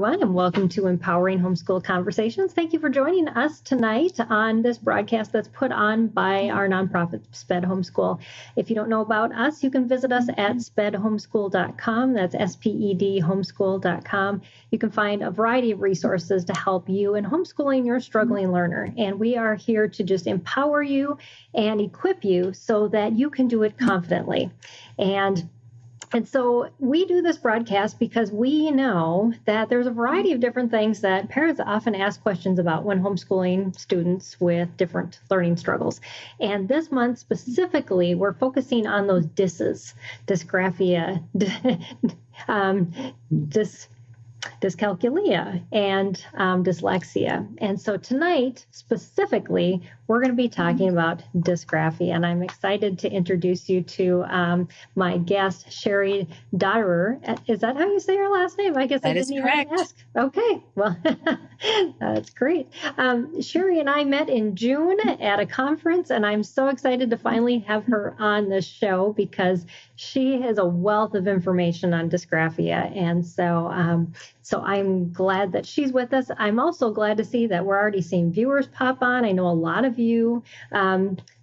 everyone, and welcome to Empowering Homeschool Conversations. Thank you for joining us tonight on this broadcast that's put on by our nonprofit, Sped Homeschool. If you don't know about us, you can visit us at spedhomeschool.com. That's SPED homeschool.com. You can find a variety of resources to help you in homeschooling your struggling learner. And we are here to just empower you and equip you so that you can do it confidently. And so we do this broadcast because we know that there's a variety of different things that parents often ask questions about when homeschooling students with different learning struggles. And this month specifically, we're focusing on those dysgraphia, Dyscalculia, and dyslexia. And so tonight, specifically, we're going to be talking about dysgraphia. And I'm excited to introduce you to my guest, Cheri Dotterer. Is that how you say her last name? I guess that I didn't is correct. Even ask. Okay, well, that's great. Cheri and I met in June at a conference, and I'm so excited to finally have her on the show because she has a wealth of information on dysgraphia. And so I'm glad that she's with us. I'm also glad to see that we're already seeing viewers pop on. I know a lot of you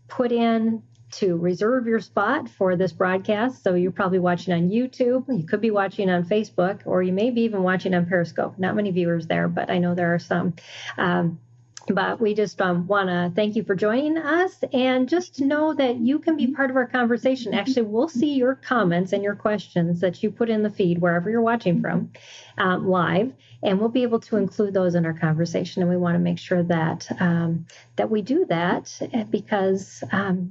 put in to reserve your spot for this broadcast. So you're probably watching on YouTube. You could be watching on Facebook, or you may be even watching on Periscope. Not many viewers there, but I know there are some. But we just want to thank you for joining us, and just know that you can be part of our conversation. Actually, we'll see your comments and your questions that you put in the feed wherever you're watching from live, and we'll be able to include those in our conversation. And we want to make sure that that we do that because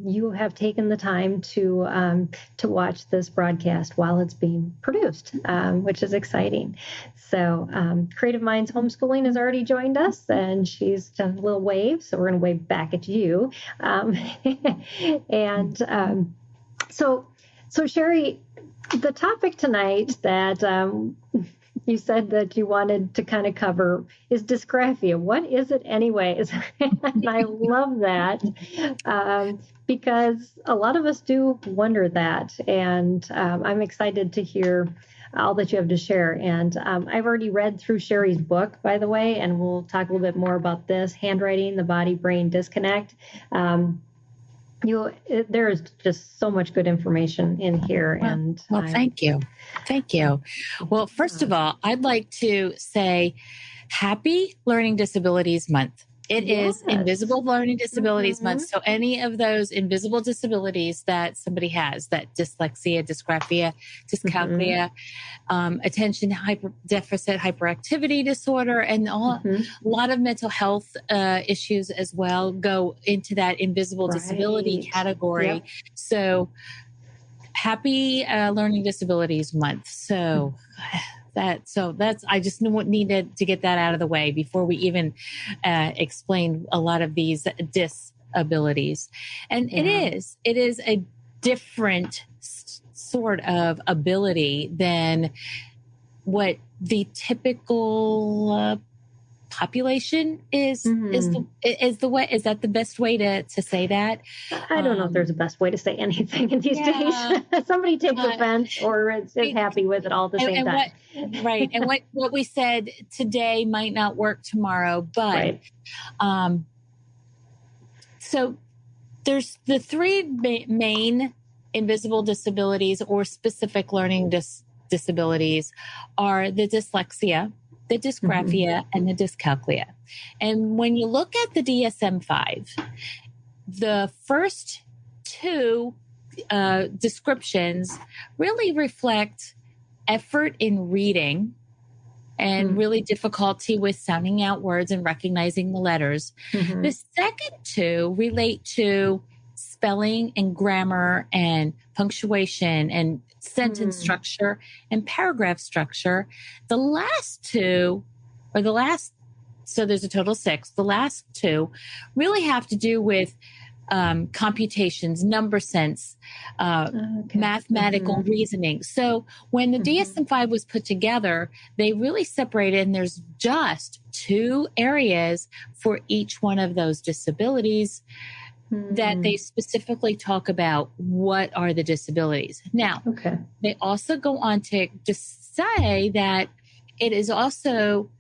you have taken the time to watch this broadcast while it's being produced, which is exciting. So Creative Minds Homeschooling has already joined us, and she's done a little wave. So we're going to wave back at you. So Cheri, the topic tonight that you said that you wanted to kind of cover is dysgraphia. What is it anyways? And I love that because a lot of us do wonder that. And I'm excited to hear all that you have to share. And I've already read through Cheri's book, by the way, and we'll talk a little bit more about this, Handwriting, the Body-Brain Disconnect. There is just so much good information in here. Thank you. Thank you. Well, first of all, I'd like to say Happy Learning Disabilities Month. It is Invisible Learning Disabilities Month. So any of those invisible disabilities that somebody has, that dyslexia, dysgraphia, dyscalculia, attention deficit hyperactivity disorder, and a lot of mental health issues as well go into that invisible disability category. Yep. So Happy Learning Disabilities Month. So I just needed to get that out of the way before we even explain a lot of these disabilities. And it is a different sort of ability than what the typical population is the way. Is that the best way to say that? I don't know if there's a best way to say anything in these days. Somebody takes offense or is happy with it all at the same time. Right. And what we said today might not work tomorrow, but so there's the three main invisible disabilities or specific learning disabilities are the dyslexia, the dysgraphia, and the dyscalculia. And when you look at the DSM-5, the first two descriptions really reflect effort in reading and really difficulty with sounding out words and recognizing the letters. The second two relate to spelling and grammar and punctuation and sentence structure and paragraph structure. The last two, so there's a total of 6. The last two really have to do with computations, number sense, mathematical reasoning. So when the DSM-5 was put together, they really separated, and there's just 2 areas for each one of those disabilities that they specifically talk about what are the disabilities. Now, they also go on to just say that it is also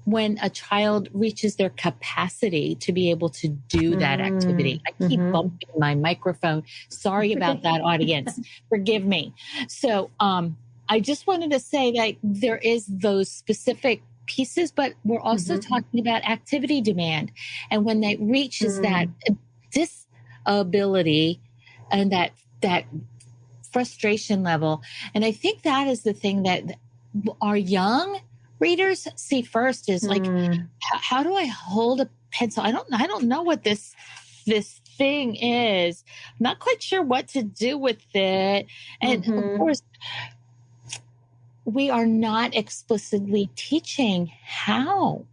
when a child reaches their capacity to be able to do that activity. I keep bumping my microphone. Sorry about that, audience. Forgive me. So I just wanted to say that there is those specific pieces, but we're also talking about activity demand. And when that reaches that disability and that frustration level, and I think that is the thing that our young readers see first is like, how do I hold a pencil? I don't know what this thing is. I'm not quite sure what to do with it. And of course, we are not explicitly teaching how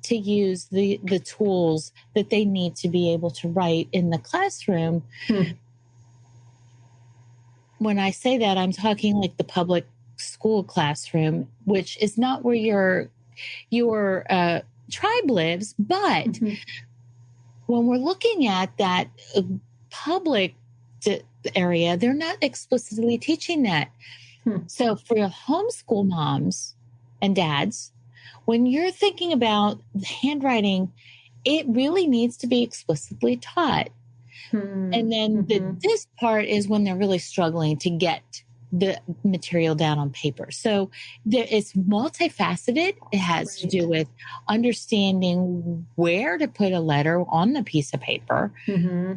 to use the tools that they need to be able to write in the classroom. When I say that, I'm talking like the public school classroom, which is not where your tribe lives. But when we're looking at that public area, they're not explicitly teaching that. So for your homeschool moms and dads, when you're thinking about handwriting, it really needs to be explicitly taught. And then this part is when they're really struggling to get the material down on paper. So it's multifaceted. It has to do with understanding where to put a letter on the piece of paper,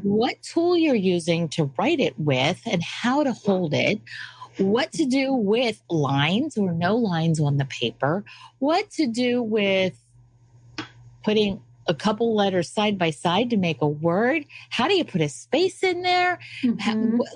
what tool you're using to write it with, and how to hold it, what to do with lines or no lines on the paper, what to do with putting a couple letters side by side to make a word. How do you put a space in there?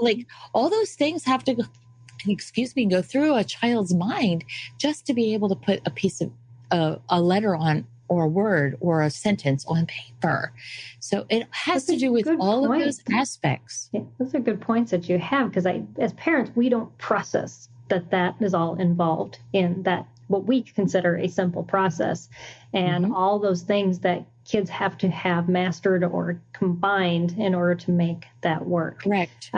Like all those things have to go through a child's mind just to be able to put a piece of a letter on, or a word or a sentence on paper. So it has to do with all of those aspects. Yeah, those are good points that you have, because as parents, we don't process that is all involved in that, what we consider a simple process, and all those things that kids have to have mastered or combined in order to make that work. Correct.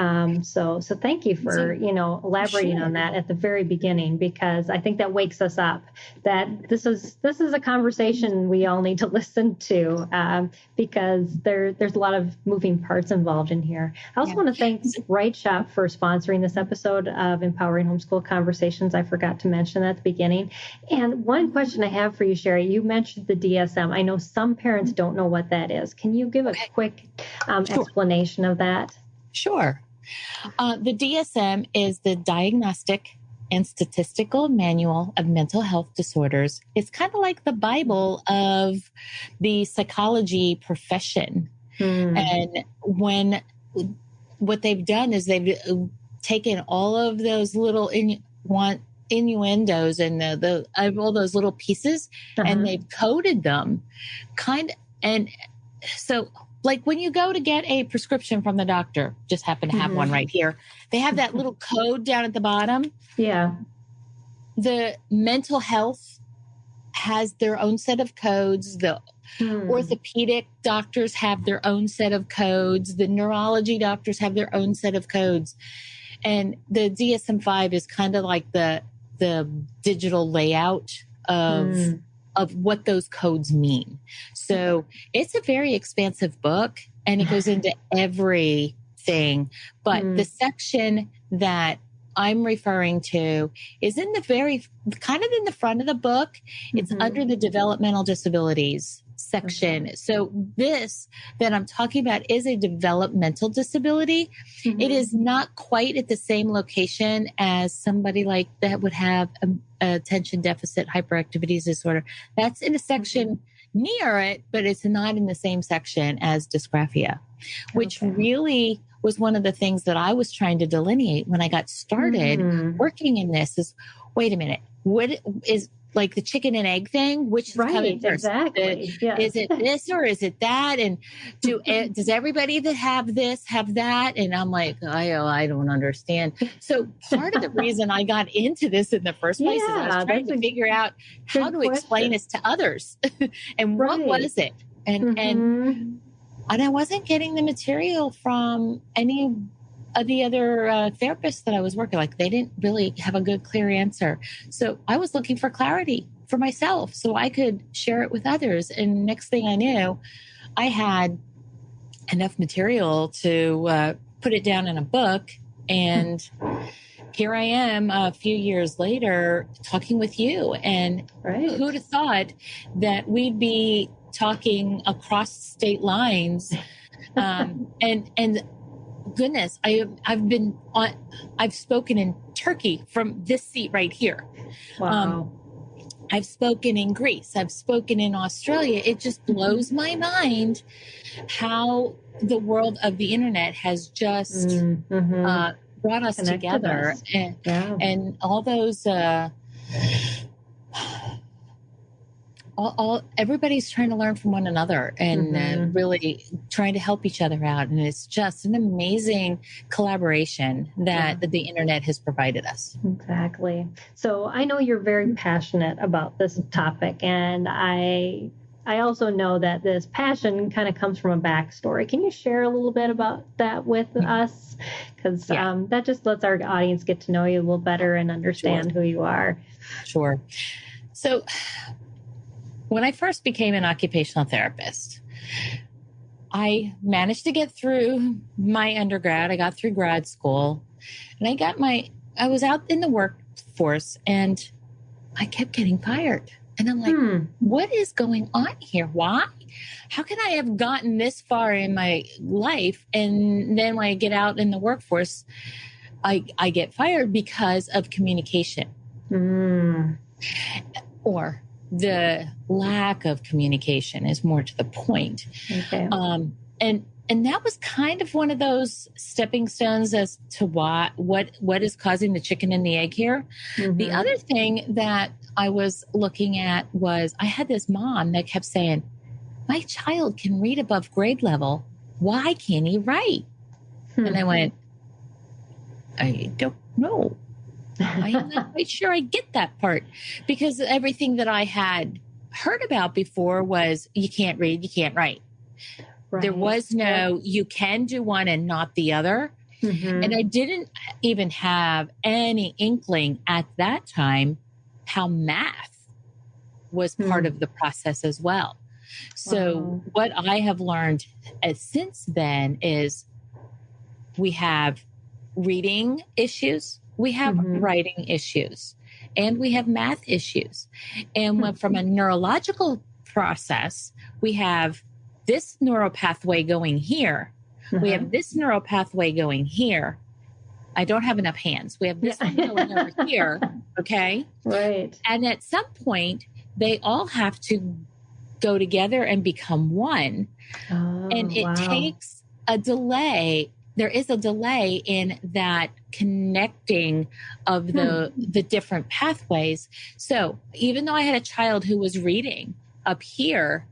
So thank you for, elaborating on that at the very beginning, because I think that wakes us up that this is a conversation we all need to listen to, because there's a lot of moving parts involved in here. I also want to thank Right Shop for sponsoring this episode of Empowering Homeschool Conversations. I forgot to mention that at the beginning. And one question I have for you, Cheri, you mentioned the DSM. I know some parents don't know what that is. Can you give a quick explanation of that? Sure. The DSM is the Diagnostic and Statistical Manual of Mental Health Disorders. It's kind of like the Bible of the psychology profession. And what they've done is they've taken all of those little innuendos and all those little pieces, and they've coded them and so like when you go to get a prescription from the doctor, just happen to have one right here, they have that little code down at the bottom. The mental health has their own set of codes. The orthopedic doctors have their own set of codes. The neurology doctors have their own set of codes. And the DSM-5 is kind of like the digital layout of what those codes mean. So it's a very expansive book, and it goes into everything. But the section that I'm referring to is in the kind of in the front of the book. It's under the developmental disabilities section. So this that I'm talking about is a developmental disability. It is not quite at the same location as somebody like that would have attention deficit hyperactivity disorder. That's in a section near it, but it's not in the same section as dysgraphia, which really was one of the things that I was trying to delineate when I got started working in this is, wait a minute, what is like the chicken and egg thing? Which is coming first? Exactly. Is it this or is it that? And does everybody that have this have that? And I'm like, I don't understand. So part of the reason I got into this in the first place is I was trying to figure out how to explain this to others and what was it? And I wasn't getting the material from any of the other therapists that I was working, like they didn't really have a good, clear answer. So I was looking for clarity for myself so I could share it with others. And next thing I knew, I had enough material to put it down in a book. And here I am a few years later talking with you. And who would have thought that we'd be talking across state lines? And goodness, I've spoken in Turkey from this seat right here. Wow. I've spoken in Greece. I've spoken in Australia. It just blows my mind how the world of the internet has just brought us together. And all those, everybody's trying to learn from one another and really trying to help each other out. And it's just an amazing collaboration that the internet has provided us. Exactly. So I know you're very passionate about this topic, and I also know that this passion kind of comes from a backstory. Can you share a little bit about that with us? Because that just lets our audience get to know you a little better and understand who you are. Sure. So when I first became an occupational therapist, I managed to get through my undergrad. I got through grad school, and I was out in the workforce, and I kept getting fired. And I'm like, what is going on here? Why? How can I have gotten this far in my life, and then when I get out in the workforce, I get fired because of communication or the lack of communication is more to the point. Okay. And that was kind of one of those stepping stones as to what is causing the chicken and the egg here. The other thing that I was looking at was I had this mom that kept saying, my child can read above grade level. Why can't he write? And I went, I don't know. I am not quite sure I get that part, because everything that I had heard about before was you can't read, you can't write. There was no, you can do one and not the other. And I didn't even have any inkling at that time how math was part of the process as well. So what I have learned since then is we have reading issues, we have writing issues, and we have math issues. And from a neurological process, we have this neural pathway going here. We have this neural pathway going here. I don't have enough hands. We have this one going over here. Okay. Right. And at some point, they all have to go together and become one. And it takes a delay. There is a delay in that connecting of the different pathways. So even though I had a child who was reading up here,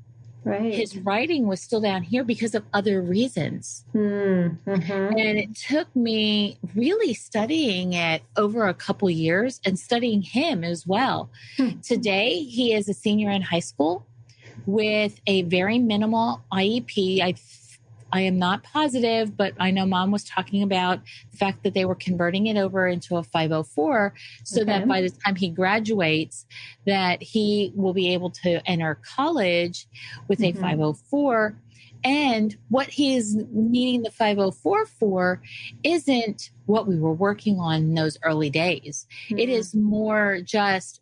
his writing was still down here because of other reasons. And it took me really studying it over a couple years and studying him as well. Today, he is a senior in high school with a very minimal IEP. I am not positive, but I know Mom was talking about the fact that they were converting it over into a 504 so that by the time he graduates, that he will be able to enter college with a 504. And what he is needing the 504 for isn't what we were working on in those early days. It is more just,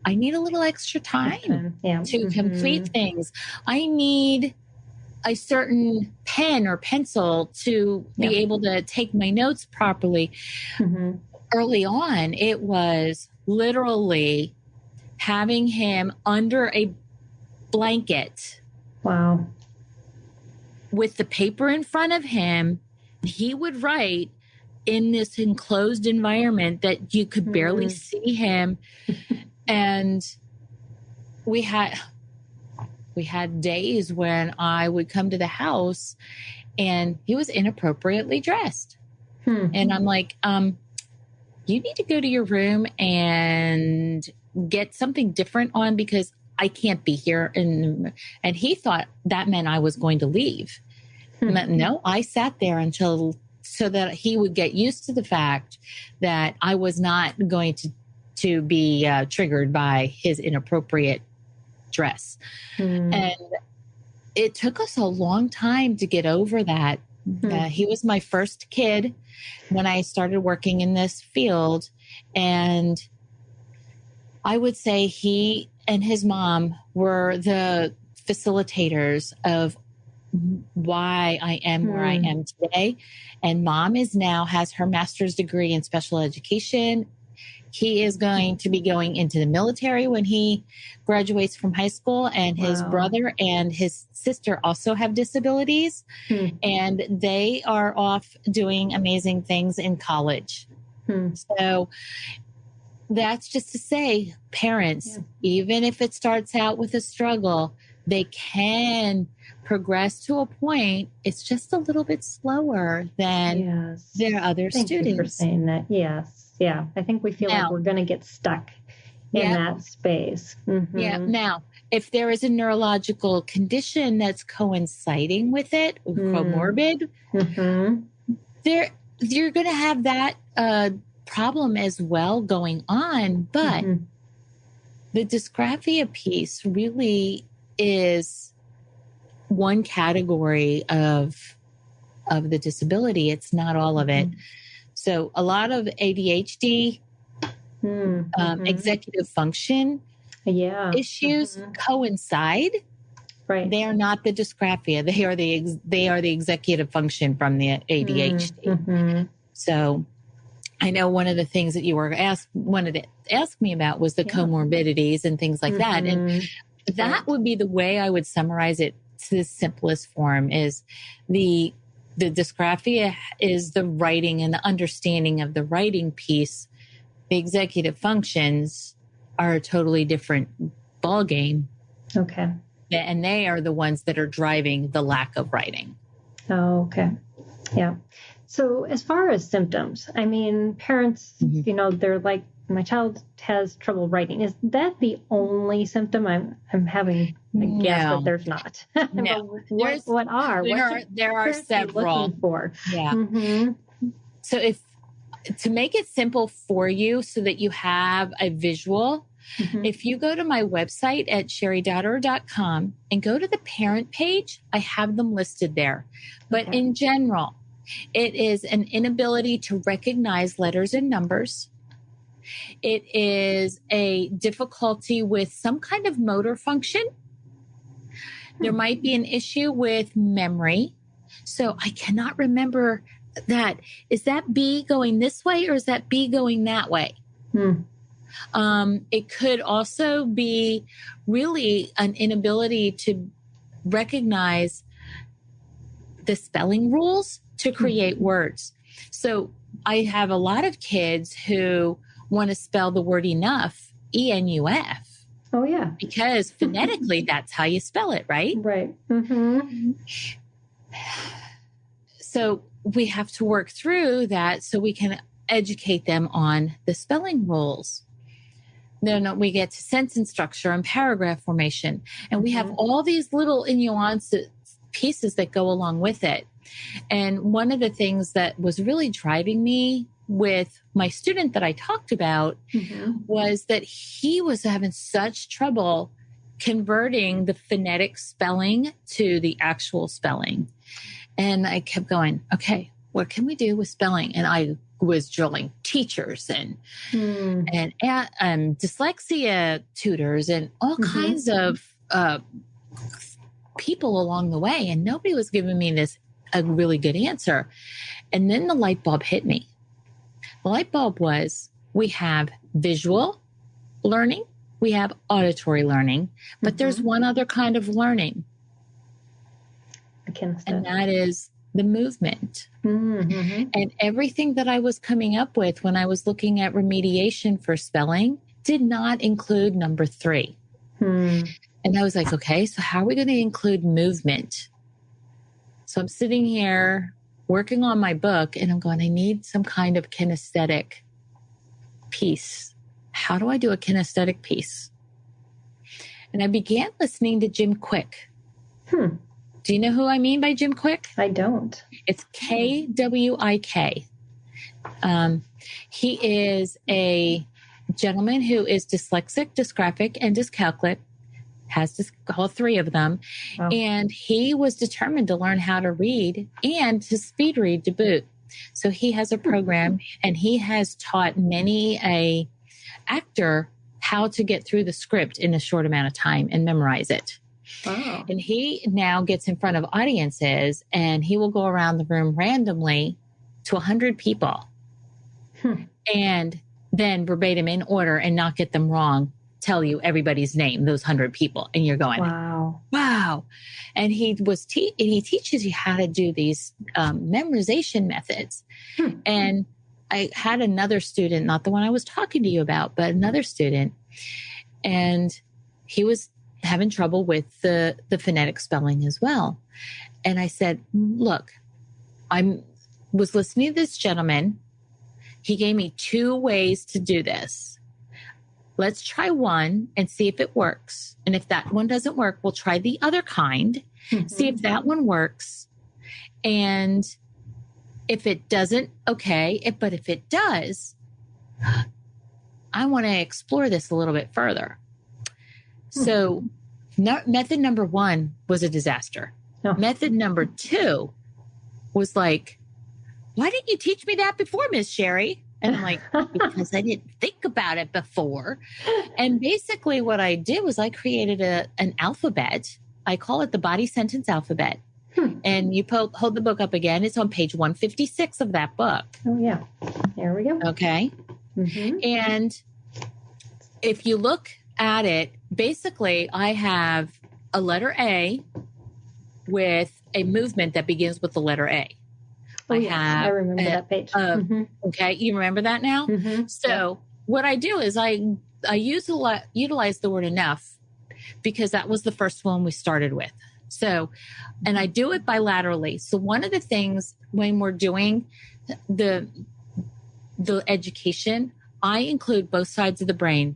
I need a little extra time to complete things. I need a certain pen or pencil to be able to take my notes properly. Early on, it was literally having him under a blanket. Wow. With the paper in front of him. He would write in this enclosed environment that you could barely see him. And we had days when I would come to the house and he was inappropriately dressed. And I'm like, you need to go to your room and get something different on because I can't be here. And he thought that meant I was going to leave. No, I sat there so that he would get used to the fact that I was not going to to be triggered by his inappropriate dress. And it took us a long time to get over that. He was my first kid when I started working in this field. And I would say he and his mom were the facilitators of why I am where I am today. And mom has her master's degree in special education. He is going to be going into the military when he graduates from high school, and his brother and his sister also have disabilities, and they are off doing amazing things in college. So that's just to say, parents, even if it starts out with a struggle, they can progress to a point. It's just a little bit slower than their other students. Thank you for saying that. Yes. Yeah. I think we feel like we're going to get stuck in that space. Yeah. Now, if there is a neurological condition that's coinciding with it, comorbid, you're going to have that problem as well going on. But the dysgraphia piece really is one category of the disability. It's not all of it. So a lot of ADHD, executive function issues coincide. Right. They are not the dysgraphia. They are the executive function from the ADHD. So I know one of the things that you wanted to ask me about was the comorbidities and things like that. And that would be the way I would summarize it to the simplest form is the dysgraphia is the writing and the understanding of the writing piece. The executive functions are a totally different ballgame. Okay. And they are the ones that are driving the lack of writing. Oh, okay. Yeah. So as far as symptoms, I mean, parents, they're like, my child has trouble writing. Is that the only symptom? I'm having a guess that there's not. No. What are? There are several. For? Yeah. So to make it simple for you so that you have a visual, if you go to my website at cheridotterer.com and go to the parent page, I have them listed there. But in general, it is an inability to recognize letters and numbers. It is a difficulty with some kind of motor function. There might be an issue with memory. So I cannot remember that. Is that B going this way or is that B going that way? It could also be really an inability to recognize the spelling rules to create words. So I have a lot of kids who want to spell the word enough, E-N-U-F. Oh, yeah. Because phonetically, that's how you spell it, right? Right. So we have to work through that so we can educate them on the spelling rules. Then we get to sentence structure and paragraph formation. And we have all these little nuanced pieces that go along with it. And one of the things that was really driving me with my student that I talked about was that he was having such trouble converting the phonetic spelling to the actual spelling. And I kept going, okay, what can we do with spelling? And I was drilling teachers and dyslexia tutors and all kinds of people along the way. And nobody was giving me a really good answer. And then the light bulb hit me. The light bulb was, we have visual learning, we have auditory learning, but there's one other kind of learning. And that is the movement. And everything that I was coming up with when I was looking at remediation for spelling did not include number 3. And I was like, okay, so how are we going to include movement? So I'm sitting here working on my book and I'm going, I need some kind of kinesthetic piece. How do I do a kinesthetic piece? And I began listening to Jim Quick. Do you know who I mean by Jim Quick? I don't. It's Kwik. He is a gentleman who is dyslexic, dysgraphic, and dyscalculic, has all three of them. Wow. And he was determined to learn how to read and to speed read to boot. So he has a program, and he has taught many a actor how to get through the script in a short amount of time and memorize it. Wow. And he now gets in front of audiences, and he will go around the room randomly to 100 people and then verbatim in order and not get them wrong, tell you everybody's name, those 100 people. And you're going, wow. And he teaches you how to do these memorization methods. And I had another student, not the one I was talking to you about, but another student, and he was having trouble with the phonetic spelling as well. And I said, look, I was listening to this gentleman. He gave me 2 ways to do this. Let's try one and see if it works. And if that one doesn't work, we'll try the other kind, see if that one works. And if it doesn't, okay. But if it does, I want to explore this a little bit further. So method number 1 was a disaster. Method number 2 was like, why didn't you teach me that before, Miss Cheri? And I'm like, because I didn't think about it before. And basically what I did was I created an alphabet. I call it the body sentence alphabet. And you hold the book up again. It's on page 156 of that book. Oh, yeah. There we go. Okay. And if you look at it, basically I have a letter A with a movement that begins with the letter A. I remember that page. Okay, you remember that now? So what I do is I utilize the word enough because that was the first one we started with. So, and I do it bilaterally. So one of the things when we're doing the education, I include both sides of the brain.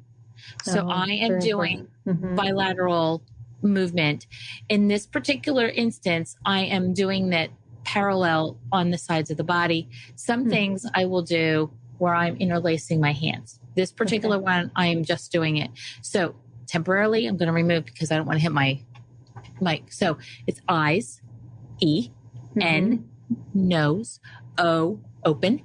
So I am doing bilateral movement. In this particular instance, I am doing that parallel on the sides of the body. Some things I will do where I'm interlacing my hands. This particular one, I am just doing it. So temporarily, I'm going to remove because I don't want to hit my mic. So it's eyes, E, N, nose, O, open,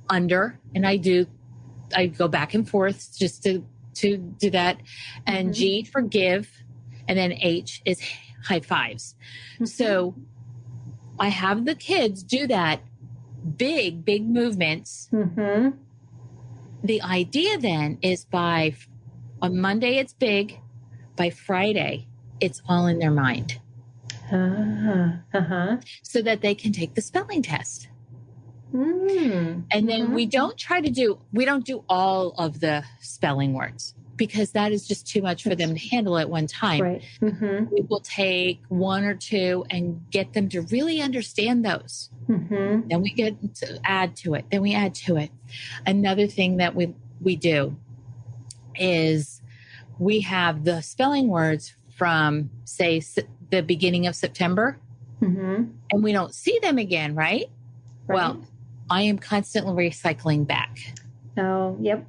under, and I go back and forth just to do that. And G for give, and then H is high fives. So I have the kids do that big movements. The idea then is on Monday, it's big. By Friday, it's all in their mind. So that they can take the spelling test. And then we don't do all of the spelling words because that is just too much for them to handle at one time. Right. We will take 1 or 2 and get them to really understand those. Then we get to add to it. Then we add to it. Another thing that we do is we have the spelling words from, say, the beginning of September, and we don't see them again, right? Well, I am constantly recycling back. Oh, yep.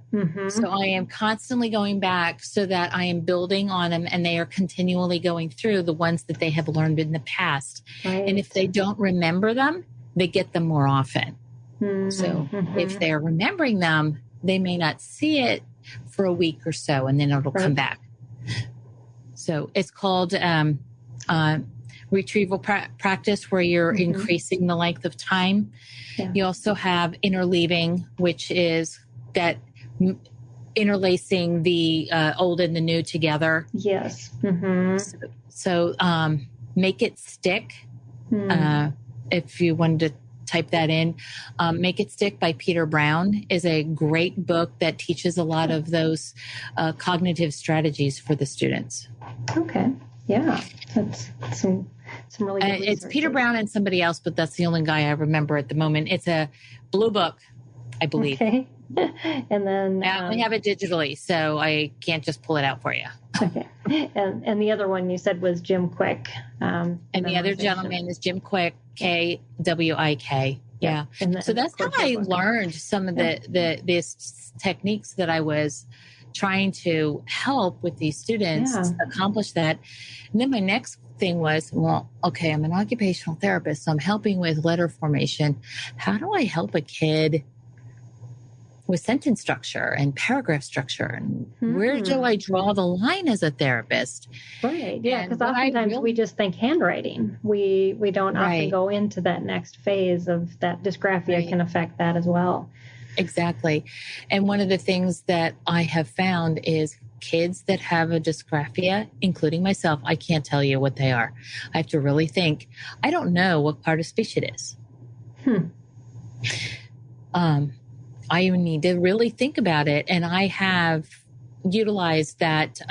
So I am constantly going back so that I am building on them, and they are continually going through the ones that they have learned in the past. And if they don't remember them, they get them more often. So if they're remembering them, they may not see it for a week or so, and then it'll come back. So it's called retrieval practice, where you're increasing the length of time. You also have interleaving, which is that interlacing the old and the new together. Yes. So make it stick. If you wanted to type that in, Make It Stick by Peter Brown is a great book that teaches a lot of those cognitive strategies for the students. Okay. Yeah. That's some really good research. It's Peter Brown and somebody else, but that's the only guy I remember at the moment. It's a blue book, I believe. Okay. And then I only have it digitally, so I can't just pull it out for you. Okay. And the other one you said was Jim Quick. And the other gentleman is Jim Quick, Kwik. Yeah. So that's how I learned some of these techniques that I was trying to help with these students accomplish that. And then my next thing was, well, okay, I'm an occupational therapist, so I'm helping with letter formation. How do I help a kid with sentence structure and paragraph structure? And where do I draw the line as a therapist? Right. Yeah. Because oftentimes we just think handwriting. We don't often go into that next phase of that dysgraphia can affect that as well. Exactly. And one of the things that I have found is kids that have a dysgraphia, including myself, I can't tell you what they are. I have to really think. I don't know what part of speech it is. I need to really think about it. And I have utilized that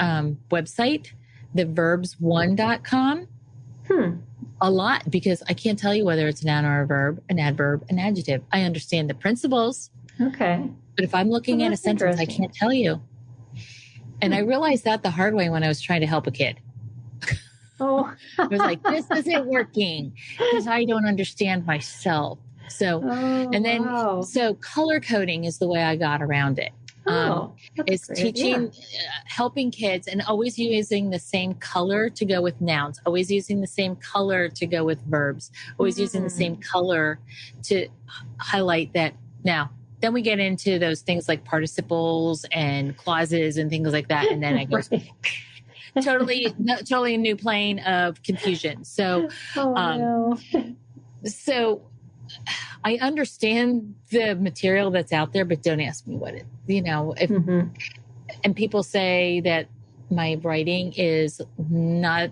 website, the verbs1.com, a lot, because I can't tell you whether it's a noun or a verb, an adverb, an adjective. I understand the principles. Okay. But if I'm looking at a sentence, I can't tell you. And I realized that the hard way when I was trying to help a kid. I was like, this isn't working because I don't understand myself. So, so color coding is the way I got around it. It's teaching, helping kids, and always using the same color to go with nouns, always using the same color to go with verbs, always using the same color to highlight that. Now, then we get into those things like participles and clauses and things like that. And then it goes totally a new plane of confusion. So, so I understand the material that's out there, but don't ask me what it, if, and people say that my writing is not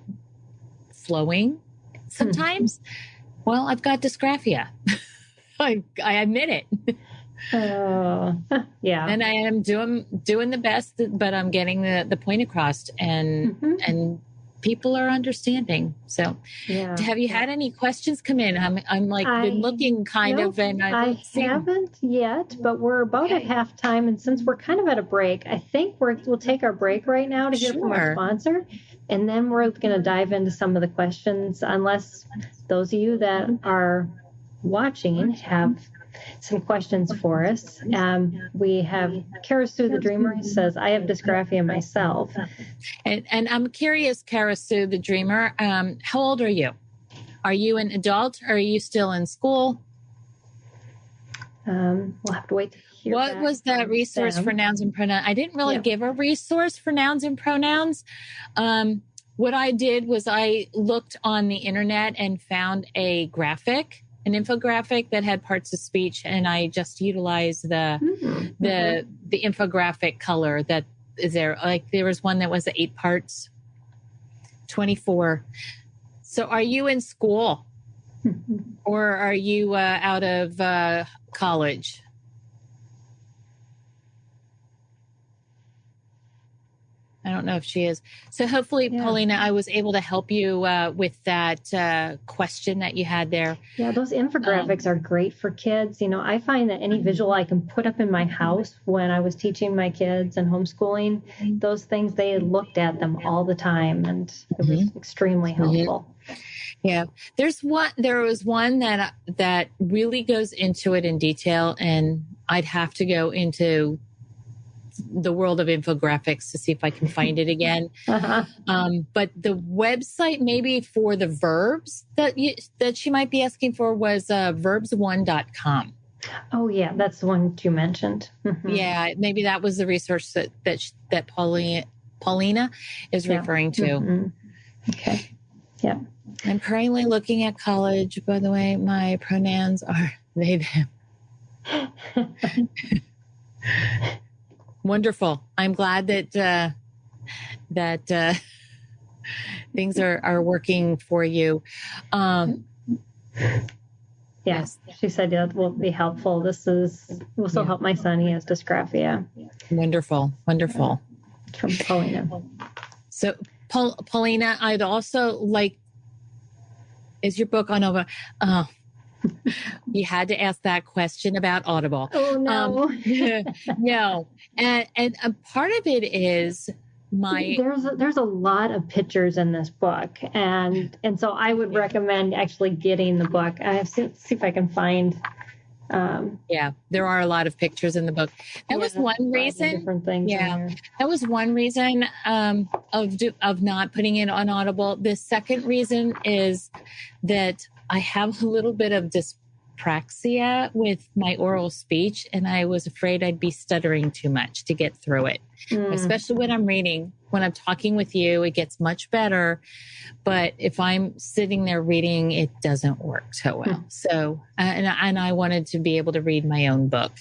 flowing sometimes. Well, I've got dysgraphia. I admit it. And I am doing the best, but I'm getting the point across, and people are understanding. So, have you had any questions come in? I'm like been looking kind of, and I haven't yet, but we're about at halftime, and since we're kind of at a break, I think we'll take our break right now to hear from our sponsor, and then we're going to dive into some of the questions. Unless those of you that are watching have some questions for us. We have Karasu the Dreamer, who says, I have dysgraphia myself. And I'm curious, Karasu the Dreamer, how old are you? Are you an adult or are you still in school? We'll have to wait to hear. What was that resource for nouns and pronouns? I didn't really give a resource for nouns and pronouns. What I did was I looked on the internet and found an infographic that had parts of speech, and I just utilized the infographic color that is there. Like there was one that was 8 parts, 24. So are you in school or are you out of college? I don't know if she is. So hopefully, Paulina, I was able to help you with that question that you had there. Yeah, those infographics are great for kids. I find that any visual I can put up in my house when I was teaching my kids and homeschooling, those things, they looked at them all the time, and it was extremely helpful. Yeah, there was one that really goes into it in detail, and I'd have to go into the world of infographics to see if I can find it again. But the website maybe for the verbs that she might be asking for was verbs1.com. Oh yeah, that's the one you mentioned. Yeah, maybe that was the resource that Paulina is referring to. Okay. Yeah. I'm currently looking at college. By the way, my pronouns are they, them. Wonderful. I'm glad that things are working for you. Yes, she said that will be helpful. This will also help my son. He has dysgraphia. Wonderful. From Paulina. So, Paulina, I'd also like. Is your book on over? You had to ask that question about Audible. Oh no, no, and part of it is there's a lot of pictures in this book, and so I would recommend actually getting the book. I have to see if I can find Yeah, there are a lot of pictures in the book. That was one reason. Different things. Yeah, that was one reason of not putting it on Audible. The second reason is that I have a little bit of dyspraxia with my oral speech, and I was afraid I'd be stuttering too much to get through it, especially when I'm reading. When I'm talking with you, it gets much better. But if I'm sitting there reading, it doesn't work so well. So, and I wanted to be able to read my own book.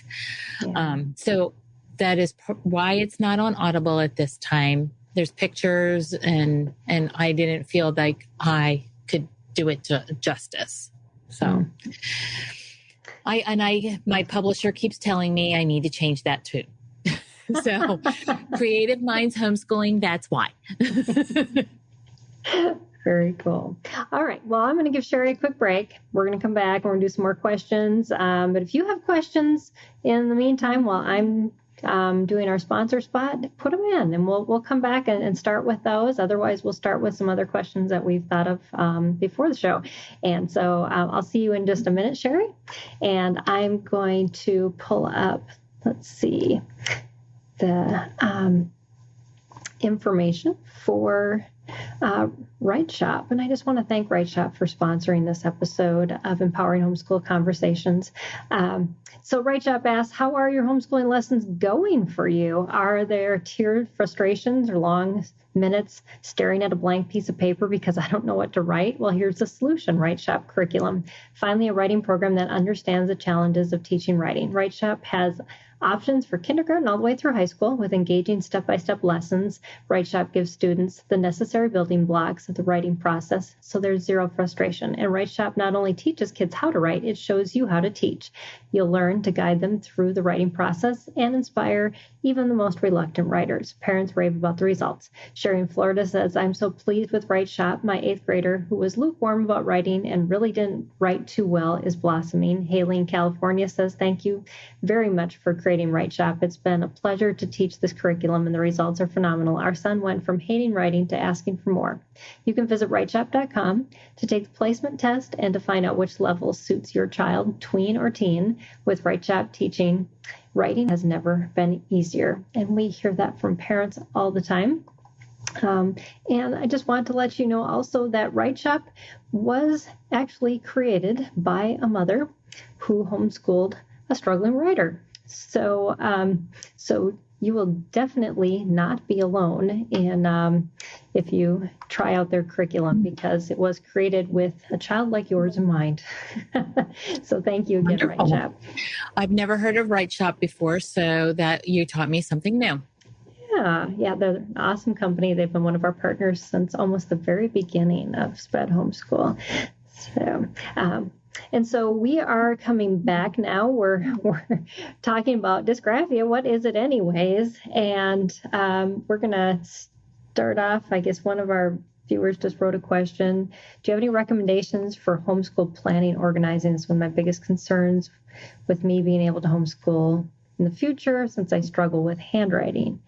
Yeah. So that is why it's not on Audible at this time. There's pictures, and I didn't feel like I could do it justice. So my publisher keeps telling me I need to change that too. So Creative Minds Homeschooling, that's why. Very cool. All right. Well, I'm going to give Cheri a quick break. We're going to come back and we're going to do some more questions. But if you have questions in the meantime, while I'm doing our sponsor spot, put them in and we'll come back and start with those. Otherwise, we'll start with some other questions that we've thought of before the show. And so I'll see you in just a minute, Cheri. And I'm going to pull up, let's see, the information for Write Shop. And I just want to thank Write Shop for sponsoring this episode of Empowering Homeschool Conversations. So Write Shop asks, how are your homeschooling lessons going for you? Are there tiered frustrations or long minutes staring at a blank piece of paper because I don't know what to write? Well, here's the solution, Write Shop Curriculum. Finally, a writing program that understands the challenges of teaching writing. Write Shop has options for kindergarten all the way through high school with engaging step-by-step lessons. Write Shop gives students the necessary building blocks of the writing process, so there's zero frustration. And Write Shop not only teaches kids how to write, it shows you how to teach. You'll learn to guide them through the writing process and inspire even the most reluctant writers. Parents rave about the results. Sherry in Florida says, I'm so pleased with Write Shop. My 8th grader, who was lukewarm about writing and really didn't write too well, is blossoming. Haley in California says, thank you very much for creating Write Shop. It's been a pleasure to teach this curriculum, and the results are phenomenal. Our son went from hating writing to asking for more. You can visit writeshop.com to take the placement test and to find out which level suits your child, tween or teen. With Write Shop teaching, writing has never been easier. And we hear that from parents all the time. And I just want to let you know also that Write Shop was actually created by a mother who homeschooled a struggling writer. So you will definitely not be alone in if you try out their curriculum, because it was created with a child like yours in mind. So thank you again, Write Shop. I've never heard of Write Shop before, so that you taught me something new. Yeah, they're an awesome company. They've been one of our partners since almost the very beginning of Spread Homeschool. So, and so we are coming back now. We're talking about dysgraphia. What is it anyways? And we're going to start off, I guess one of our viewers just wrote a question. Do you have any recommendations for homeschool planning, organizing? It's one of my biggest concerns with me being able to homeschool in the future, since I struggle with handwriting.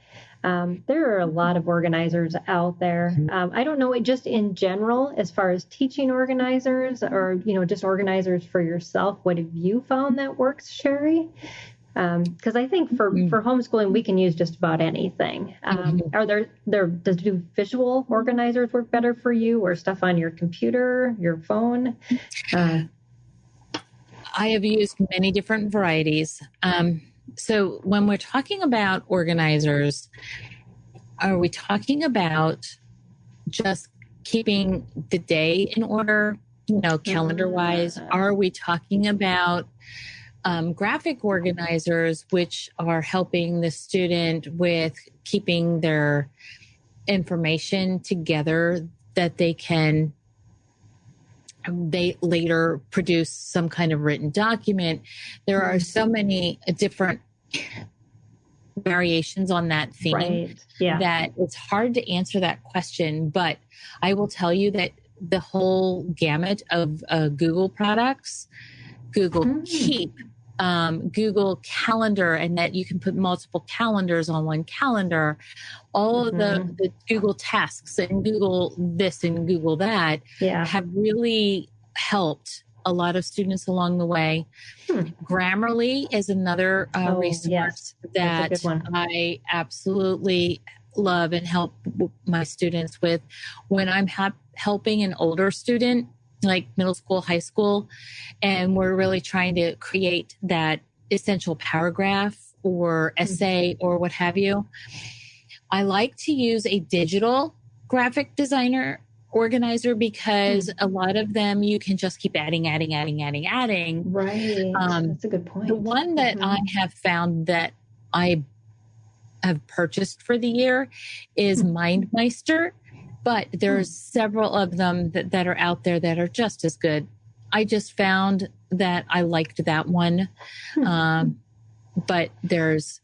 There are a lot of organizers out there. I don't know, just in general, as far as teaching organizers or, just organizers for yourself, what have you found that works, Cheri? Because I think for homeschooling, we can use just about anything. Are do visual organizers work better for you, or stuff on your computer, your phone? I have used many different varieties. So when we're talking about organizers, are we talking about just keeping the day in order, calendar-wise? Are we talking about graphic organizers, which are helping the student with keeping their information together that they later produce some kind of written document? There are so many different variations on that theme, right. Yeah. that it's hard to answer that question. But I will tell you that the whole gamut of Google products, Google Keep, Google Calendar, and that you can put multiple calendars on one calendar, all of the Google Tasks and Google this and Google that have really helped a lot of students along the way. Grammarly is another resource that I absolutely love and help my students with when I'm helping an older student, like middle school, high school, and we're really trying to create that essential paragraph or essay or what have you. I like to use a digital graphic designer organizer because a lot of them you can just keep adding. Right. That's a good point. The one that I have found that I have purchased for the year is MindMeister, but there's several of them that are out there that are just as good. I just found that I liked that one. But there's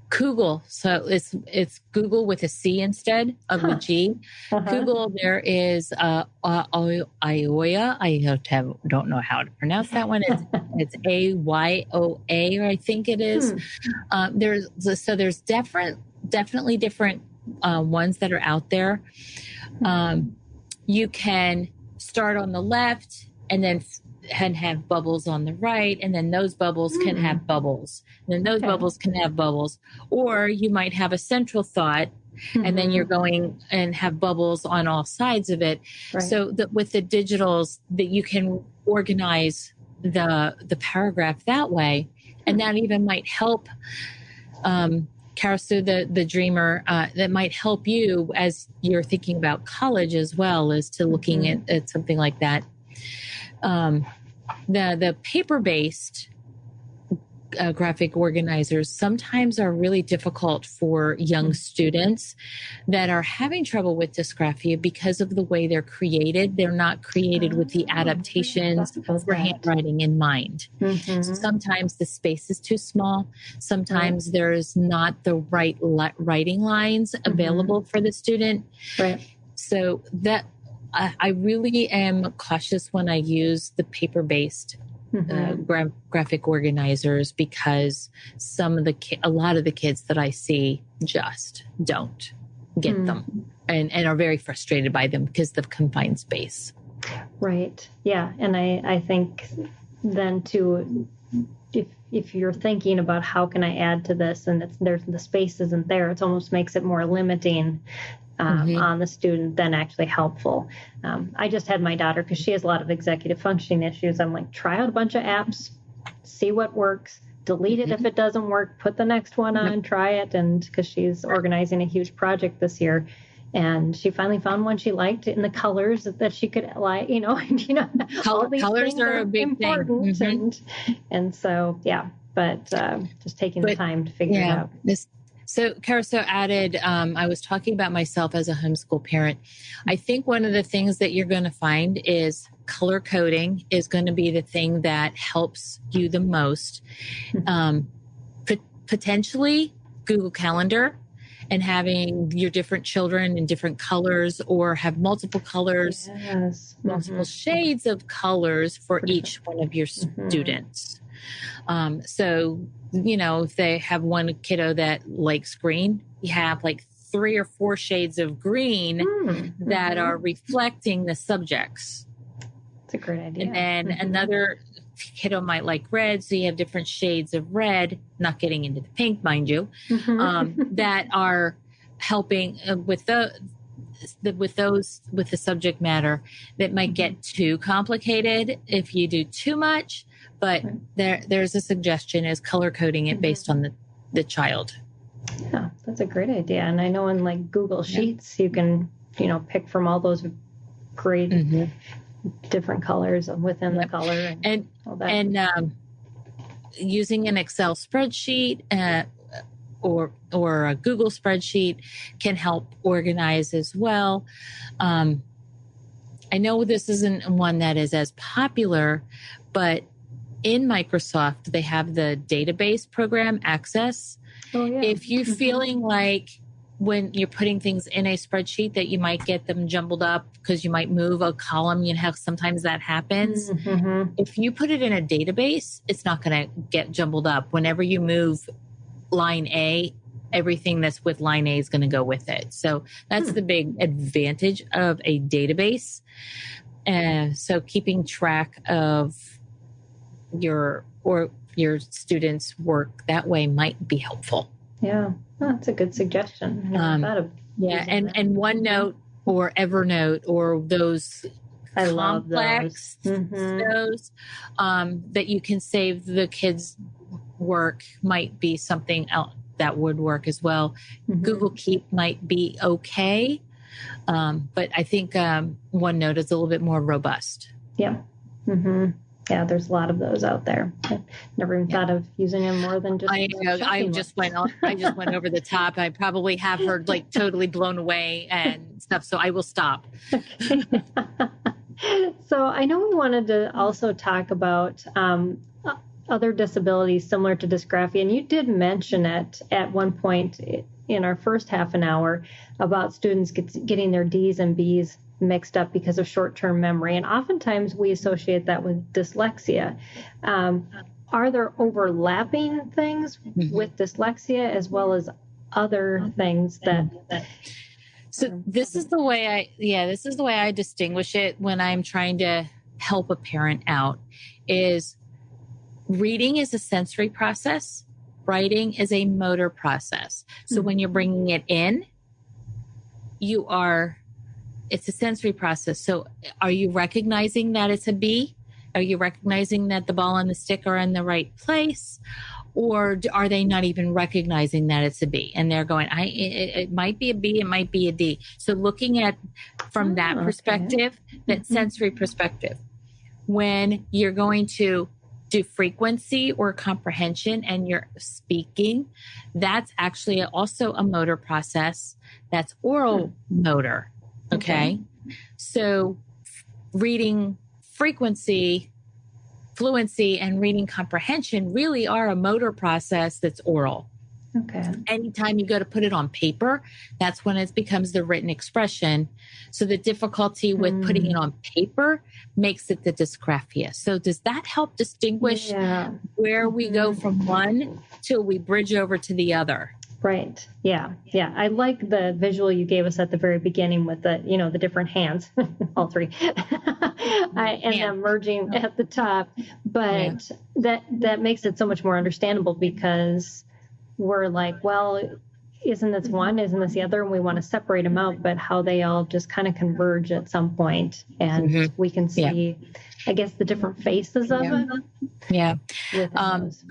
Google. So it's Google with a C instead of the G. Google, there is Ayoya. I don't know how to pronounce that one. It's Ayoa, I think it is. There's definitely different ones that are out there. You can start on the left and then have bubbles on the right, and then those bubbles can have bubbles, and then those bubbles can have bubbles. Or you might have a central thought, and then you're going and have bubbles on all sides of it. Right. So that with the digitals, that you can organize the paragraph that way, and that even might help. Karasu, the dreamer, that might help you as you're thinking about college as well as to looking at something like that. The paper-based graphic organizers sometimes are really difficult for young students that are having trouble with dysgraphia because of the way they're created. They're not created with the adaptations for handwriting in mind. So sometimes the space is too small. Sometimes there's not the right writing lines available for the student. Right. So that I really am cautious when I use the paper-based graphic organizers because a lot of the kids that I see just don't get them and are very frustrated by them because of the space. Right. Yeah. And I think then too, if you're thinking about how can I add to this and the space isn't there, it almost makes it more limiting on the student than actually helpful. I just had my daughter, because she has a lot of executive functioning issues. I'm like, try out a bunch of apps, see what works, delete it if it doesn't work, put the next one on, try it. And because she's organizing a huge project this year. And she finally found one she liked in the colors that she could like, all these colors things are a big important thing. And so, yeah, but just taking the time to figure it out. So Karasu added, I was talking about myself as a homeschool parent. I think one of the things that you're going to find is color coding is going to be the thing that helps you the most. Potentially Google Calendar and having your different children in different colors or have multiple colors, multiple shades of colors for each one of your students. So, if they have one kiddo that likes green, you have like 3 or 4 shades of green that are reflecting the subjects. That's a great idea. And then another kiddo might like red, so you have different shades of red, not getting into the pink, mind you, that are helping with the subject matter that might get too complicated if you do too much. But there's a suggestion is color coding it based on the child. Yeah, that's a great idea. And I know in like Google Sheets, you can, pick from all those great different colors within the color and all that. And using an Excel spreadsheet or a Google spreadsheet can help organize as well. I know this isn't one that is as popular, but in Microsoft, they have the database program Access. If you're feeling like when you're putting things in a spreadsheet that you might get them jumbled up because you might move a column, sometimes that happens. If you put it in a database, it's not going to get jumbled up. Whenever you move line A, everything that's with line A is going to go with it. So that's the big advantage of a database. So keeping track of your students' work that way might be helpful. Yeah, that's a good suggestion. And OneNote or Evernote or those complex those that you can save the kids' work might be something else that would work as well. Google Keep might be okay, but I think OneNote is a little bit more robust. Yeah. Yeah, there's a lot of those out there. I never even thought of using them more than just. I just went over the top. I probably have her like totally blown away and stuff. So I will stop. Okay. So I know we wanted to also talk about other disabilities similar to dysgraphia, and you did mention it at one point in our first half an hour about students getting their D's and B's mixed up because of short-term memory. And oftentimes we associate that with dyslexia. Are there overlapping things with dyslexia as well as other things that... So this is the way I distinguish it when I'm trying to help a parent out is reading is a sensory process. Writing is a motor process. So when you're bringing it in, it's a sensory process. So are you recognizing that it's a B? Are you recognizing that the ball and the stick are in the right place? Or are they not even recognizing that it's a B? And they're going, it might be a B, it might be a D. So looking at from that perspective, that sensory perspective, when you're going to do frequency or comprehension and you're speaking, that's actually also a motor process. That's oral motor. Okay. So reading frequency, fluency, and reading comprehension really are a motor process that's oral. Okay. Anytime you go to put it on paper, that's when it becomes the written expression. So the difficulty with putting it on paper makes it the dysgraphia. So does that help distinguish where we go from one till we bridge over to the other? Right. Yeah. Yeah. I like the visual you gave us at the very beginning with the different hands, all three, and them merging at the top. But that makes it so much more understandable because we're like, well, isn't this one? Isn't this the other? And we want to separate them out, but how they all just kind of converge at some point, and we can see, I guess, the different faces of it. Yeah.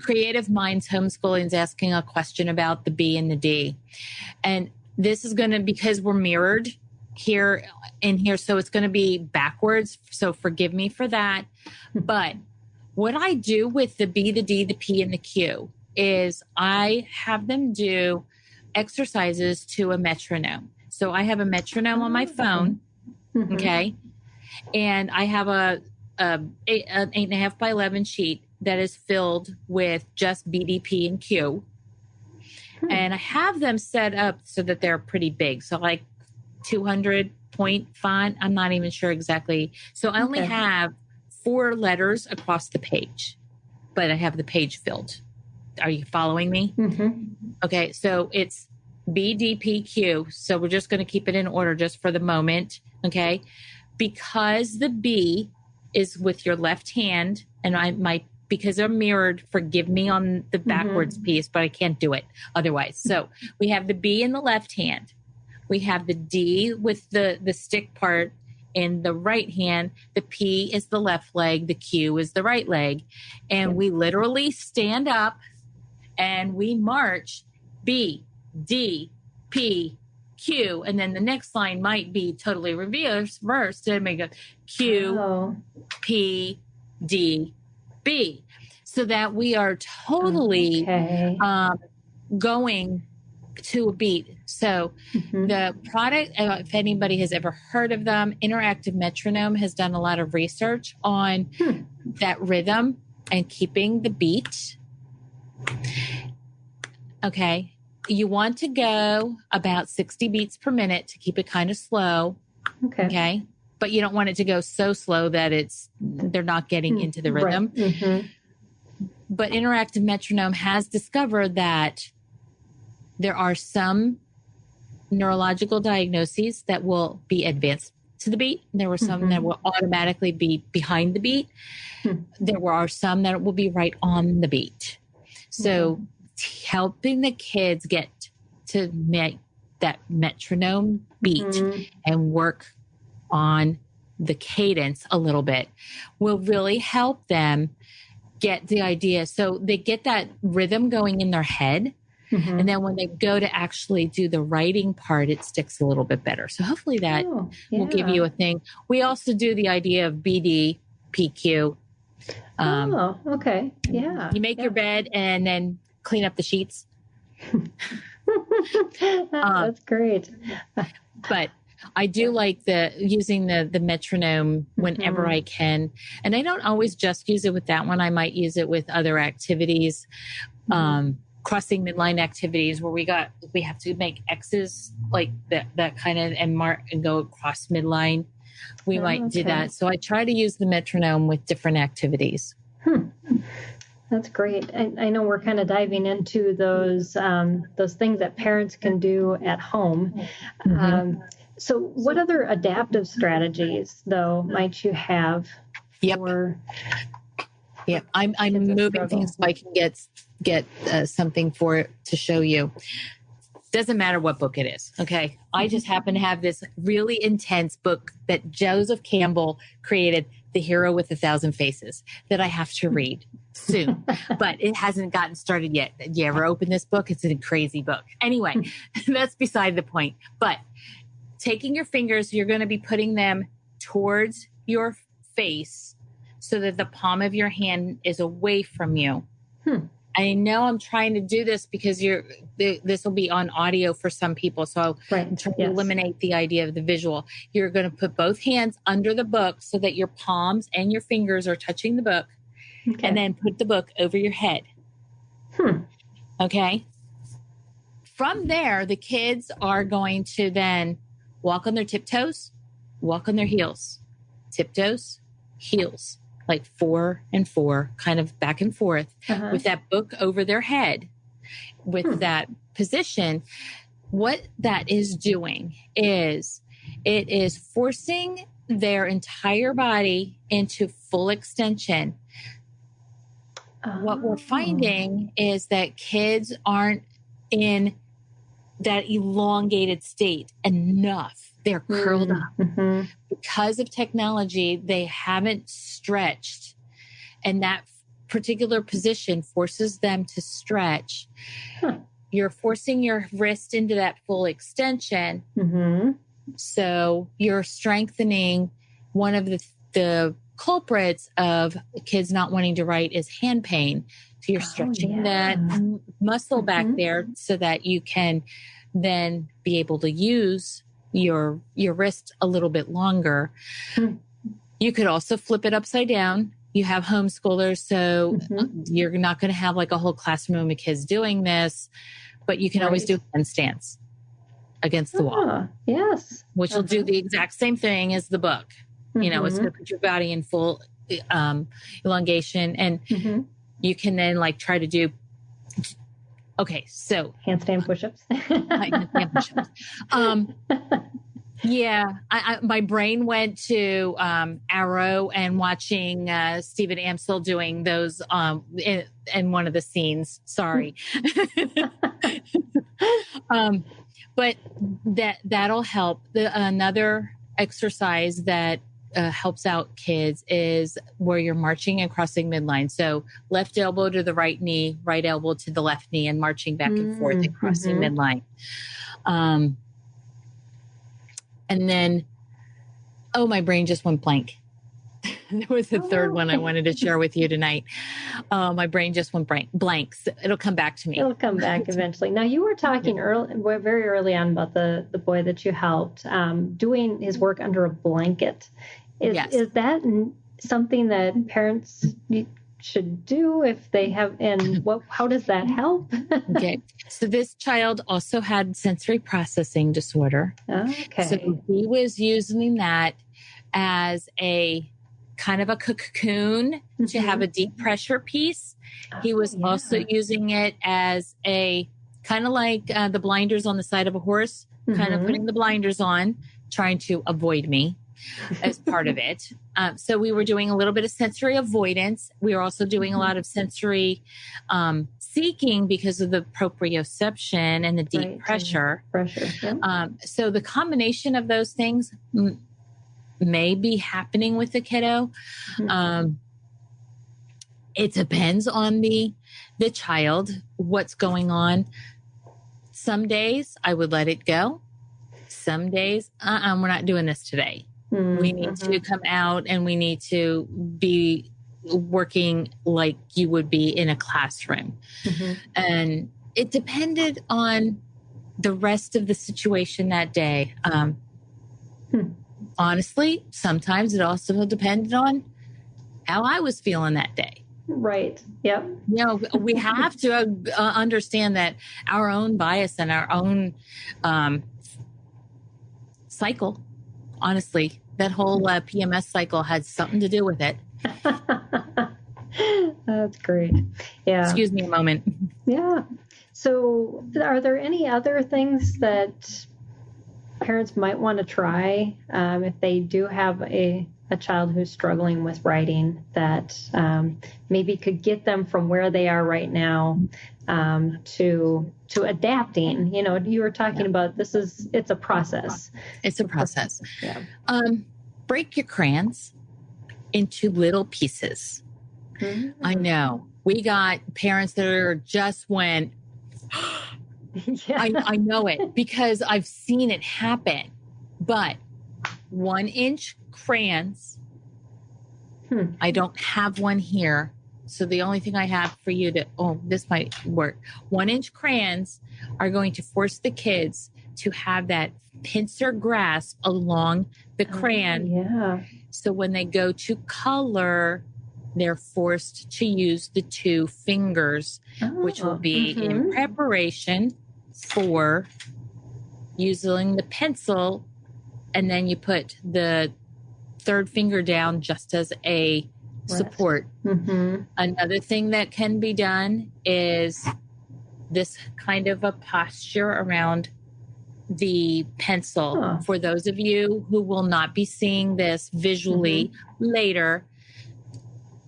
Creative Minds Homeschooling is asking a question about the B and the D. And this is going to, because we're mirrored here, so it's going to be backwards. So forgive me for that. But what I do with the B, the D, the P, and the Q is I have them do exercises to a metronome. So I have a metronome on my phone. Okay. And I have an 8.5 by 11 sheet that is filled with just B, D, P, and Q. And I have them set up so that they're pretty big. So like 200 point font. I'm not even sure exactly. So I only have 4 letters across the page, but I have the page filled. Are you following me? Okay. So it's B, D, P, Q. So we're just going to keep it in order just for the moment. Okay. Because the B is with your left hand, and because they're mirrored, forgive me on the backwards piece, but I can't do it otherwise. So we have the B in the left hand. We have the D with the stick part in the right hand. The P is the left leg. The Q is the right leg. And we literally stand up and we march B, D, P, Q. And then the next line might be totally reversed and make a Q, P, D, B. So that we are totally going to a beat. So the product, if anybody has ever heard of them, Interactive Metronome has done a lot of research on that rhythm and keeping the beat. Okay. You want to go about 60 beats per minute to keep it kind of slow. Okay. But you don't want it to go so slow that they're not getting into the rhythm. But Interactive Metronome has discovered that there are some neurological diagnoses that will be advanced to the beat. There were some that will automatically be behind the beat. There are some that will be right on the beat. So helping the kids get to make that metronome beat and work on the cadence a little bit will really help them get the idea. So they get that rhythm going in their head. And then when they go to actually do the writing part, it sticks a little bit better. So hopefully that will give you a thing. We also do the idea of BD, PQ. Okay. Yeah. You make your bed and then clean up the sheets. That's great. But I do like using the metronome whenever I can. And I don't always just use it with that one. I might use it with other activities, crossing midline activities where we have to make X's like that kind of and mark and go across midline. We might do that. So I try to use the metronome with different activities. That's great. I know we're kind of diving into those things that parents can do at home. So what other adaptive strategies, though, might you have? I'm moving things so I can get something to show you. Doesn't matter what book it is. Okay. I just happen to have this really intense book that Joseph Campbell created, The Hero with 1,000 Faces, that I have to read soon, but it hasn't gotten started yet. You ever open this book? It's a crazy book. Anyway, that's beside the point. But taking your fingers, you're going to be putting them towards your face so that the palm of your hand is away from you. I know I'm trying to do this because this will be on audio for some people. So I'm trying to eliminate the idea of the visual. You're going to put both hands under the book so that your palms and your fingers are touching the book, and then put the book over your head. Okay. From there, the kids are going to then walk on their tiptoes, walk on their heels, tiptoes, heels. Like 4 and 4, kind of back and forth with that book over their head with that position. What that is doing is it is forcing their entire body into full extension. What we're finding is that kids aren't in that elongated state enough. They're curled up. Because of technology, they haven't stretched. And that particular position forces them to stretch. You're forcing your wrist into that full extension. So you're strengthening. One of the culprits of kids not wanting to write is hand pain. So you're stretching that muscle back there so that you can then be able to use your wrist a little bit longer. You could also flip it upside down. You have homeschoolers, so you're not going to have like a whole classroom of kids doing this, but you can always do a handstance against the wall. Yes. Which will do the exact same thing as the book. You know, it's going to put your body in full elongation, and you can then like try to do. Okay, so handstand push-ups. Handstand push-ups. My brain went to Arrow and watching Stephen Amstel doing those in one of the scenes. Sorry, but that'll help. Another exercise that helps out kids is where you're marching and crossing midline. So left elbow to the right knee, right elbow to the left knee, and marching back and forth and crossing midline. And then, my brain just went blank. There was a third one I wanted to share with you tonight. My brain just went blank. So it'll come back to me. It'll come back eventually. Now, you were talking very early on about the boy that you helped doing his work under a blanket. Is that something that parents should do if they have, and how does that help? Okay. So this child also had sensory processing disorder. Okay. So he was using that as a kind of a cocoon to have a deep pressure piece. He was also using it as a kind of like the blinders on the side of a horse, kind of putting the blinders on, trying to avoid me. as part of it. So we were doing a little bit of sensory avoidance. We were also doing a lot of sensory seeking because of the proprioception and the deep pressure. Yeah. So the combination of those things may be happening with the kiddo. It depends on the child, what's going on. Some days I would let it go. Some days, we're not doing this today. We need to come out and we need to be working like you would be in a classroom. And it depended on the rest of the situation that day. Honestly, sometimes it also depended on how I was feeling that day. Right. Yep. You know, we have to understand that our own bias and our own cycle, honestly, that whole PMS cycle had something to do with it. That's great. Yeah. Excuse me a moment. Yeah. So are there any other things that parents might want to try if they do have a child who's struggling with writing that maybe could get them from where they are right now to adapting? You know, you were talking about it's a process. It's a process. Yeah. Break your crayons into little pieces. I know. We got parents that are just went, I know it because I've seen it happen. But 1-inch crayons, I don't have one here. So the only thing I have for you this might work. 1-inch crayons are going to force the kids to have that pincer grasp along the crayon. Yeah. So when they go to color, they're forced to use the 2 fingers, which will be in preparation for using the pencil. And then you put the 3rd finger down just as a support. Another thing that can be done is this kind of a posture around the pencil. For those of you who will not be seeing this visually later,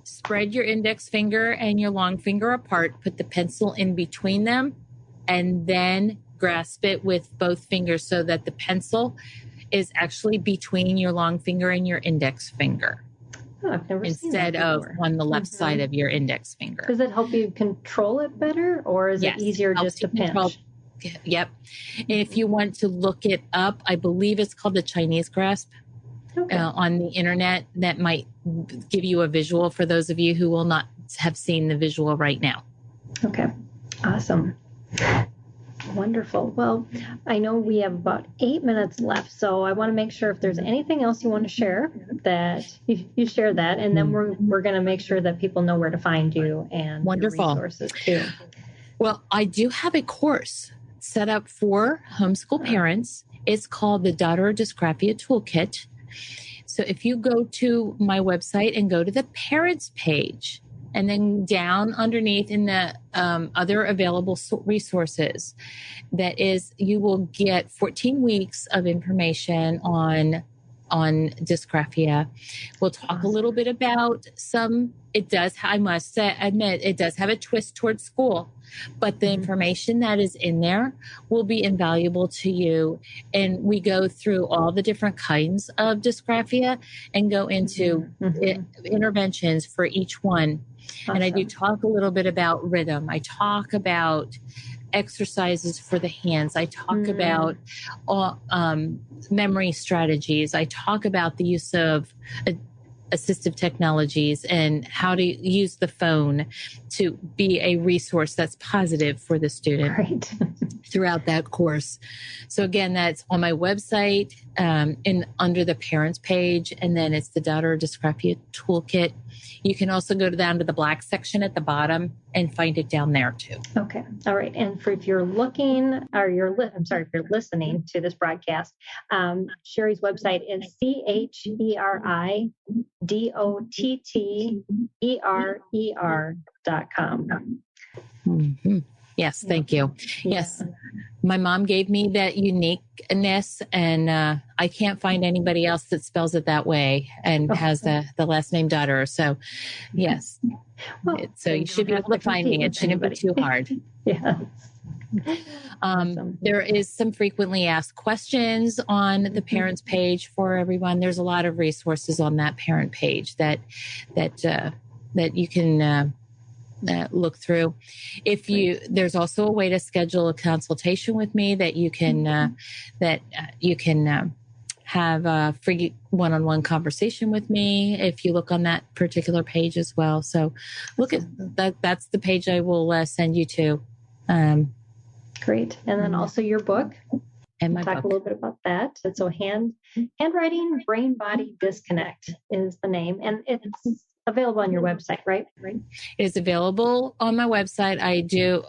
spread your index finger and your long finger apart, put the pencil in between them, and then grasp it with both fingers so that the pencil is actually between your long finger and your index finger. I've never instead seen that of on the left side of your index finger. Does it help you control it better, or is it easier just to pinch? Yep. If you want to look it up, I believe it's called the Chinese grasp on the internet. That might give you a visual for those of you who will not have seen the visual right now. Okay. Awesome. Wonderful. Well, I know we have about 8 minutes left, so I want to make sure if there's anything else you want to share that you share that, and then we're going to make sure that people know where to find you and resources too. Well, I do have a course set up for homeschool parents. It's called the Dotterer Dysgraphia Toolkit. So if you go to my website and go to the parents page, and then down underneath in the other available resources, you will get 14 weeks of information on dysgraphia. We'll talk a little bit about I must admit, it does have a twist towards school, but the information that is in there will be invaluable to you. And we go through all the different kinds of dysgraphia and go into interventions for each one. Awesome. And I do talk a little bit about rhythm. I talk about exercises for the hands. I talk about memory strategies. I talk about the use of assistive technologies and how to use the phone to be a resource that's positive for the student throughout that course. So again, that's on my website under the parents page, and then it's the Dotterer Dysgraphia Toolkit. You can also go down to the black section at the bottom and find it down there too. Okay. All right. And if you're listening to this broadcast, Cheri's website is CheriDotterer.com. Yes, thank you. Yes, my mom gave me that uniqueness, and I can't find anybody else that spells it that way and has the last name Dotterer. So, yes. Well, So you should be able to find me. It shouldn't be too hard. Yeah. Awesome. There is some frequently asked questions on the parents page for everyone. There's a lot of resources on that parent page that you can look through. There's also a way to schedule a consultation with me that you can have a free one-on-one conversation with me if you look on that particular page as well. So look at that. That's the page I will send you to. Great. And then also your book. And my talk book. A little bit about that. And so Handwriting Brain Body Disconnect is the name. And it's available on your website, right? It is available on my website. I do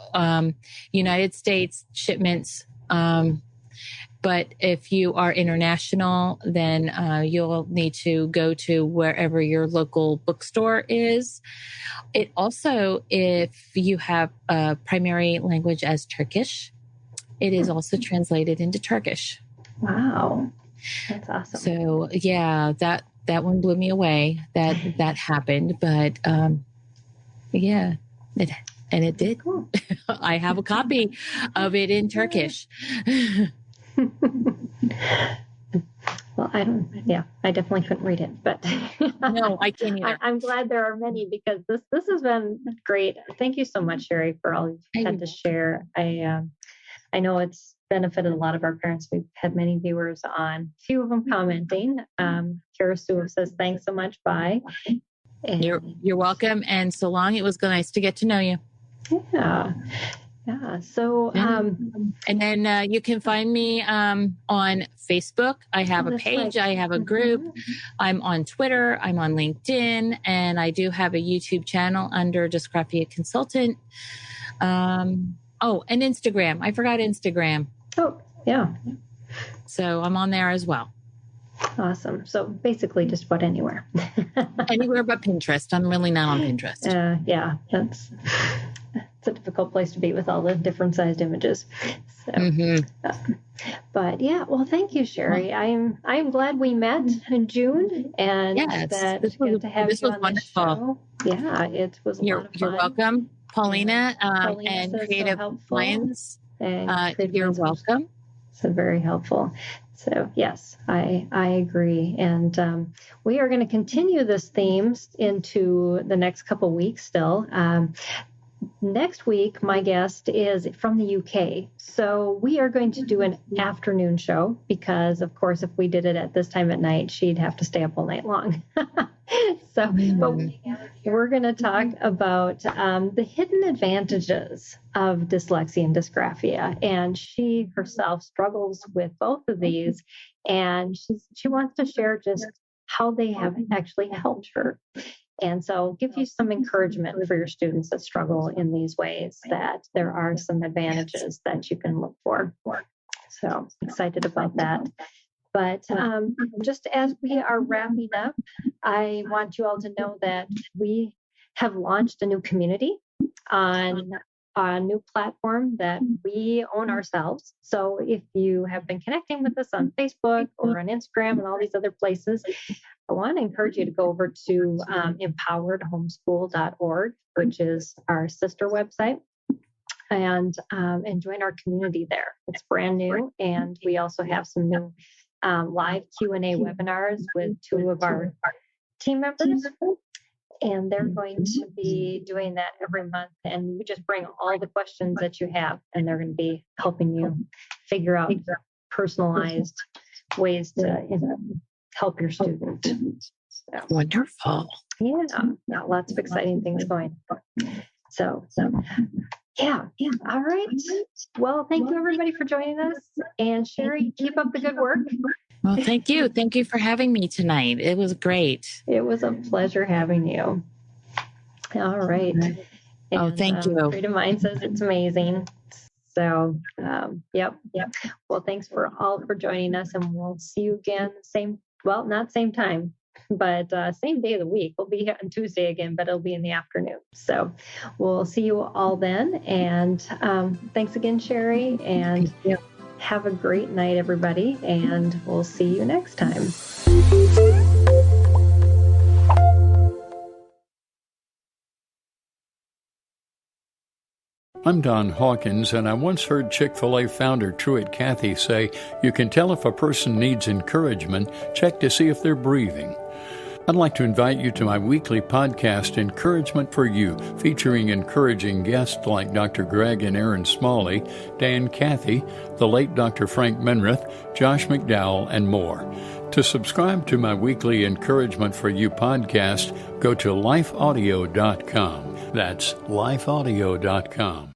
United States shipments. But if you are international, then you'll need to go to wherever your local bookstore is. It also, if you have a primary language as Turkish, it is also translated into Turkish. Wow. That's awesome. So yeah, that one blew me away that happened, but yeah, it did. Cool. I have a copy of it in Turkish. Well, I definitely couldn't read it, but no, I can't either. I'm glad there are many because this has been great. Thank you so much, Cheri, for all you've had to share. I know it's benefited a lot of our parents. We've had many viewers on, a few of them commenting. Kara Sue says, thanks so much. Bye. And you're welcome. And so long, it was nice to get to know you. Yeah. Yeah. So, and then you can find me on Facebook. I have a page. Right. I have a group. I'm on Twitter. I'm on LinkedIn. And I do have a YouTube channel under Dysgraphia Consultant. And Instagram. I forgot Instagram. Oh, yeah. So I'm on there as well. Awesome. So basically just about anywhere. Anywhere but Pinterest. I'm really not on Pinterest. Yeah, it's a difficult place to be with all the different sized images. So, but yeah, well, thank you, Cheri. I'm glad we met in June, and this was wonderful. Yeah, it was a lot of fun. You're welcome, Paulina, and Creative Minds. You're welcome. So very helpful. So yes, I agree. And we are going to continue this theme into the next couple weeks still. Next week, my guest is from the UK. So we are going to do an afternoon show because, of course, if we did it at this time at night, she'd have to stay up all night long. But we're going to talk about the hidden advantages of dyslexia and dysgraphia. And she herself struggles with both of these. And she wants to share just how they have actually helped her. And so give you some encouragement for your students that struggle in these ways, that there are some advantages that you can look for. So excited about that. But just as we are wrapping up, I want you all to know that we have launched a new community on a new platform that we own ourselves. So if you have been connecting with us on Facebook or on Instagram and all these other places, I want to encourage you to go over to empoweredhomeschool.org, which is our sister website, and join our community there. It's brand new, and we also have some new live Q&A webinars with two of our team members. And they're going to be doing that every month. And you just bring all the questions that you have, and they're going to be helping you figure out personalized ways to help your student. So, wonderful. Yeah, lots of exciting things going on. So yeah. All right. Well, thank you everybody for joining us. And Cheri, keep up the good work. Well, thank you. Thank you for having me tonight. It was great. It was a pleasure having you. All right. And, thank you. Freedom Mind says it's amazing. So, yep. Well, thanks for joining us, and we'll see you again. Not same time, but same day of the week. We'll be here on Tuesday again, but it'll be in the afternoon. So we'll see you all then. And thanks again, Cheri. And have a great night, everybody. And we'll see you next time. I'm Don Hawkins, and I once heard Chick-fil-A founder Truett Cathy say, "You can tell if a person needs encouragement, check to see if they're breathing." I'd like to invite you to my weekly podcast, Encouragement for You, featuring encouraging guests like Dr. Greg and Aaron Smalley, Dan Cathy, the late Dr. Frank Menrith, Josh McDowell, and more. To subscribe to my weekly Encouragement for You podcast, go to lifeaudio.com. That's lifeaudio.com.